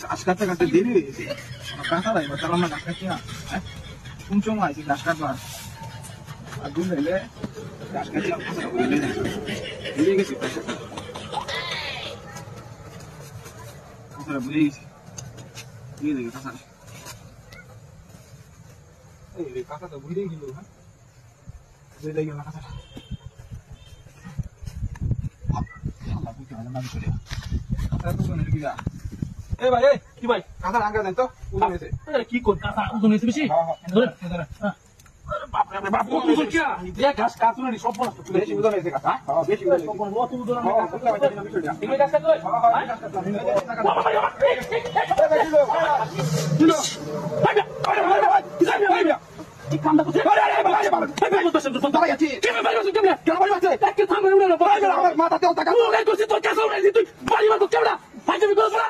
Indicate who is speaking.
Speaker 1: ঘাস কাটতে কাটতে দেরি হয়ে গেছে কাঁচা যাই তাহলে আমরা ঘাস কাটছি না কোন সময় আইছি ঘাস কাটবার আর দুধ এলে ঘাস কাটছি ভুলে গেছি ভুলে গেছি দিয়ে দেখে কাঁচা এই কাঁচা তো ভুলে গেল হ্যাঁ ভুলে গেল কাঁচা ए भाई की भाई कासा आंगा देन तो उधर से
Speaker 2: अरे की कोन कासा उधर से बेसी
Speaker 1: हां हां
Speaker 2: इधर इधर अरे बाप रे बाप को उधर क्या ये घास काटनो नि सब बना
Speaker 1: बेसी उधर से कासा हां बेसी उधर
Speaker 2: सब बना वो तू उधर
Speaker 1: हां मतलब बाकी बिछड़ जा
Speaker 2: ठीक है घास काट लो
Speaker 1: हां हां घास काट लो
Speaker 2: কি কামটা করছিস আরে আরে আরে বাবা এই বলতেছ তো দাঁড়াই আছি কি বাড়ি বসে কেমনে কেন বাড়ি বসে তাকে থামে উড়ে না বাড়ি আমার মাথাতে টাকা ও গাই করছিস তোর কাছে উড়াইছিস তুই বাড়ি মারতে